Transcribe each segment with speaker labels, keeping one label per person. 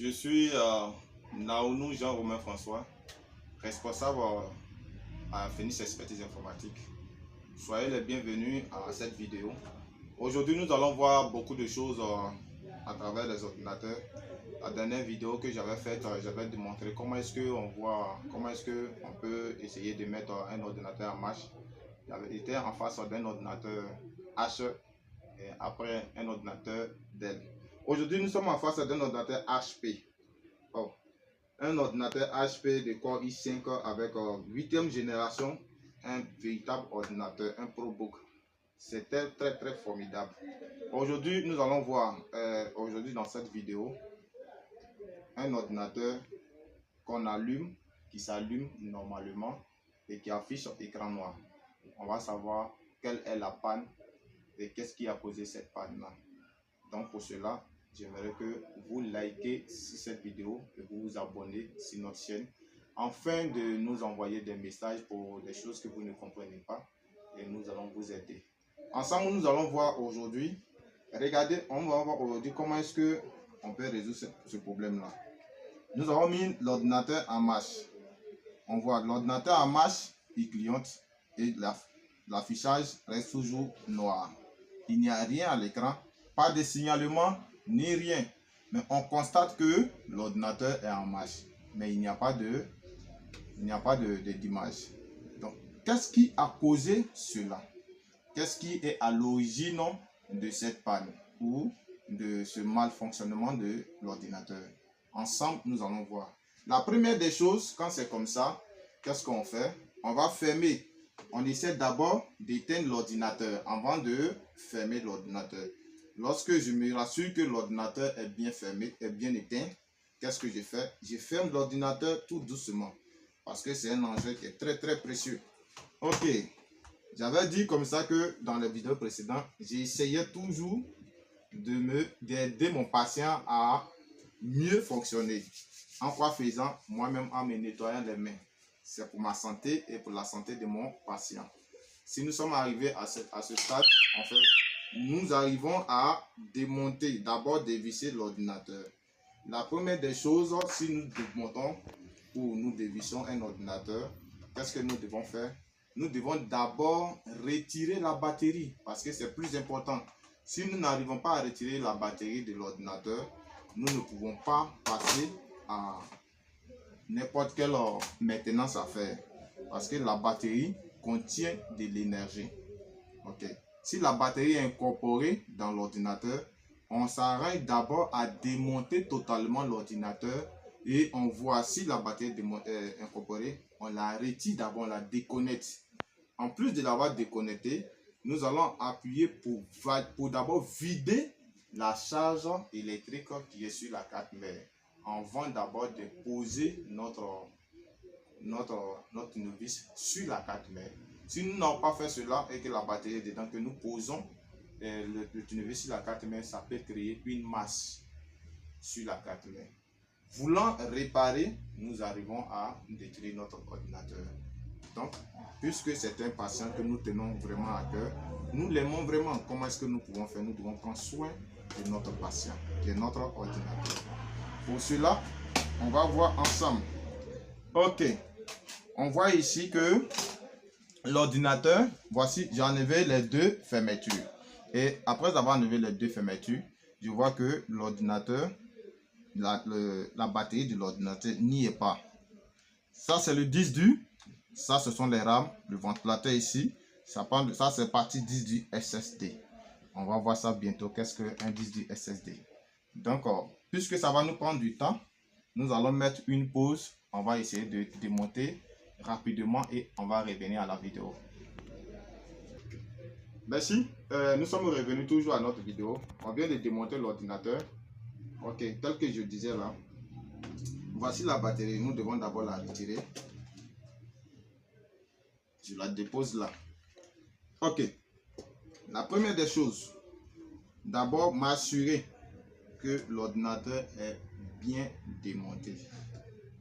Speaker 1: Je suis Naounou Jean-Romain François, responsable à Phoenix Expertise Informatique. Soyez les bienvenus à cette vidéo. Aujourd'hui, nous allons voir beaucoup de choses à travers les ordinateurs. La dernière vidéo que j'avais faite, j'avais démontré comment est-ce qu'on peut essayer de mettre un ordinateur en marche. J'étais en face d'un ordinateur H et après un ordinateur Dell. Aujourd'hui, nous sommes en face d'un ordinateur HP. Un ordinateur HP de Core i5 avec 8e génération, un véritable ordinateur, un ProBook. C'était très formidable. Aujourd'hui, nous allons voir, dans cette vidéo, un ordinateur qu'on allume, qui s'allume normalement et qui affiche sur écran noir. On va savoir quelle est la panne et qu'est-ce qui a causé cette panne-là. Donc pour cela, j'aimerais que vous likez cette vidéo et vous vous abonnez sur notre chaîne afin de nous envoyer des messages pour des choses que vous ne comprenez pas et nous allons vous aider. Ensemble, nous allons voir aujourd'hui, regardez, on va voir aujourd'hui comment est-ce que on peut résoudre ce problème-là. Nous avons mis l'ordinateur en marche. On voit l'ordinateur en marche, il clignote et l'affichage reste toujours noir. Il n'y a rien à l'écran, pas de signalement ni rien. Mais on constate que l'ordinateur est en marche. Mais il n'y a pas d'image. Donc, qu'est-ce qui a causé cela? Qu'est-ce qui est à l'origine de cette panne ou de ce malfonctionnement de l'ordinateur? Ensemble, nous allons voir. La première des choses, quand c'est comme ça, qu'est-ce qu'on fait? On va fermer. On essaie d'abord d'éteindre l'ordinateur avant de fermer l'ordinateur. Lorsque je me rassure que l'ordinateur est bien fermé, est bien éteint, qu'est-ce que je fais? Je ferme l'ordinateur tout doucement parce que c'est un enjeu qui est très précieux. Ok, j'avais dit comme ça que dans les vidéos précédentes, j'essayais toujours d'aider mon patient à mieux fonctionner. En quoi faisant? Moi-même en me nettoyant les mains. C'est pour ma santé et pour la santé de mon patient. Si nous sommes arrivés à ce stade, en fait, nous arrivons à démonter, d'abord dévisser l'ordinateur. La première des choses, si nous démontons ou nous dévissons un ordinateur, qu'est-ce que nous devons faire? Nous devons d'abord retirer la batterie parce que c'est plus important. Si nous n'arrivons pas à retirer la batterie de l'ordinateur, nous ne pouvons pas passer à n'importe quelle maintenance à faire parce que la batterie contient de l'énergie. Ok. Si la batterie est incorporée dans l'ordinateur, on s'arrête d'abord à démonter totalement l'ordinateur et on voit si la batterie est incorporée, on la retire d'abord, on la déconnecte. En plus de l'avoir déconnectée, nous allons appuyer pour d'abord vider la charge électrique qui est sur la carte mère. Avant d'abord de poser notre tournevis sur la carte mère. Si nous n'avons pas fait cela et que la batterie est dedans, que nous posons le tournevis sur la carte mère, ça peut créer une masse sur la carte mère. Voulant réparer, nous arrivons à détruire notre ordinateur. Donc, puisque c'est un patient que nous tenons vraiment à cœur, nous l'aimons vraiment. Comment est-ce que nous pouvons faire? Nous devons prendre soin de notre patient, de notre ordinateur. Pour cela, on va voir ensemble. Ok, on voit ici que l'ordinateur, voici, j'ai enlevé les deux fermetures. Et après avoir enlevé les deux fermetures, je vois que l'ordinateur, la batterie de l'ordinateur n'y est pas. Ça, c'est le disque dur. Ça, ce sont les RAM. Le ventilateur ici, ça c'est partie disque dur SSD. On va voir ça bientôt. Qu'est-ce qu'un disque dur SSD? Donc, puisque ça va nous prendre du temps, nous allons mettre une pause. On va essayer de démonter rapidement et on va revenir à la vidéo. Merci. Nous sommes revenus toujours à notre vidéo. On vient de démonter l'ordinateur. Ok, tel que je disais là. Voici la batterie. Nous devons d'abord la retirer. Je la dépose là. Ok. La première des choses, d'abord m'assurer que l'ordinateur est bien démonté.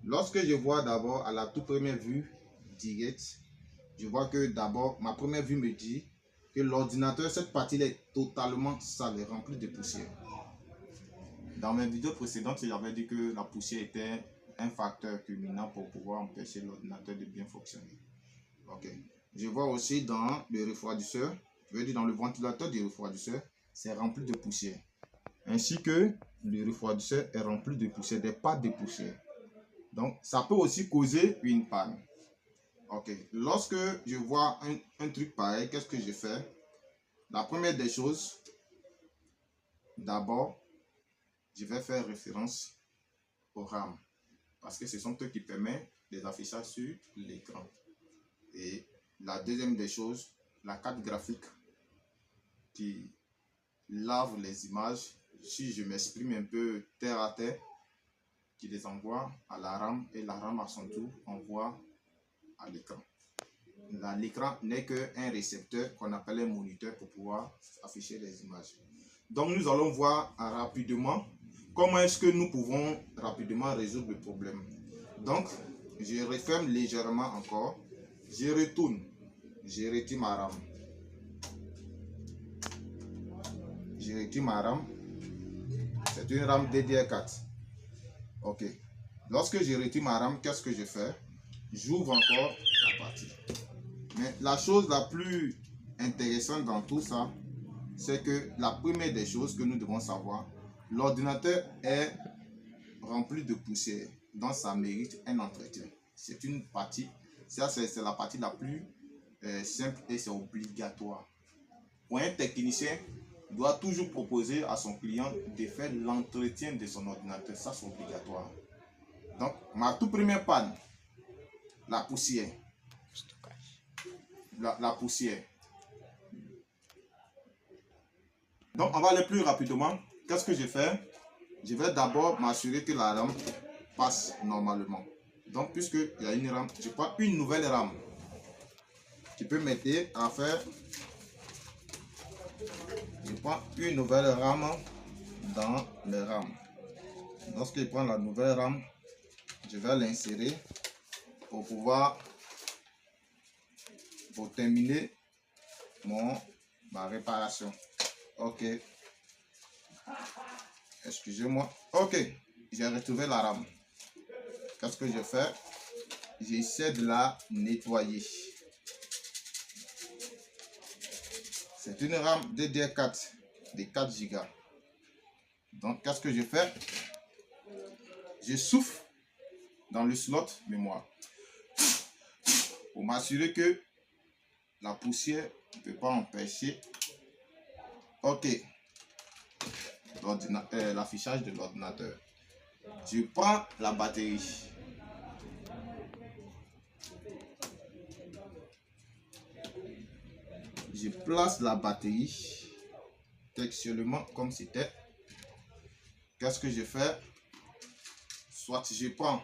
Speaker 1: Lorsque je vois d'abord à la toute première vue directe, je vois que d'abord ma première vue me dit que l'ordinateur, cette partie-là est totalement sale et remplie de poussière. Dans mes vidéos précédentes, j'avais dit que la poussière était un facteur culminant pour pouvoir empêcher l'ordinateur de bien fonctionner. Ok. Je vois aussi dans le refroidisseur, je veux dire dans le ventilateur du refroidisseur, c'est rempli de poussière. Ainsi que le refroidisseur est rempli de poussière, des pâtes de poussière. Donc, ça peut aussi causer une panne. Ok. Lorsque je vois un truc pareil, qu'est-ce que je fais? La première des choses, d'abord, je vais faire référence aux RAM. Parce que ce sont eux qui permettent des affichages sur l'écran. Et la deuxième des choses, la carte graphique qui lave les images, si je m'exprime un peu terre à terre, qui les envoie à la RAM et la RAM à son tour envoie à l'écran. L'écran n'est qu'un récepteur qu'on appelle un moniteur pour pouvoir afficher les images. Donc nous allons voir rapidement comment est-ce que nous pouvons rapidement résoudre le problème. Donc je referme légèrement encore, je retourne, je retire ma RAM. Je retire ma RAM, c'est une RAM DDR4. Ok. Lorsque je retire ma RAM, qu'est-ce que je fais? J'ouvre encore la partie. Mais la chose la plus intéressante dans tout ça, c'est que la première des choses que nous devons savoir, l'ordinateur est rempli de poussière, donc ça mérite un entretien. C'est une partie, ça c'est la partie la plus simple et c'est obligatoire. Pour un technicien, il doit toujours proposer à son client de faire l'entretien de son ordinateur, ça c'est obligatoire. Donc, ma toute première panne, la poussière. La poussière. Donc, on va aller plus rapidement. Qu'est-ce que je fais? Je vais d'abord m'assurer que la RAM passe normalement. Donc, puisqu'il y a une RAM, je prends une nouvelle RAM. Tu peux m'aider à faire. Je prends une nouvelle RAM dans les RAM. Lorsque je prends la nouvelle RAM, je vais l'insérer pour pouvoir terminer ma réparation. Ok. Excusez-moi. Ok. J'ai retrouvé la RAM. Qu'est-ce que je fais? J'essaie de la nettoyer. C'est une RAM DDR4 de 4 Go. Donc, qu'est-ce que je fais? Je souffle dans le slot mémoire pour m'assurer que la poussière ne peut pas empêcher l'affichage de l'ordinateur. Je prends la batterie. Je place la batterie textuellement comme c'était. Qu'est-ce que je fais? Soit je prends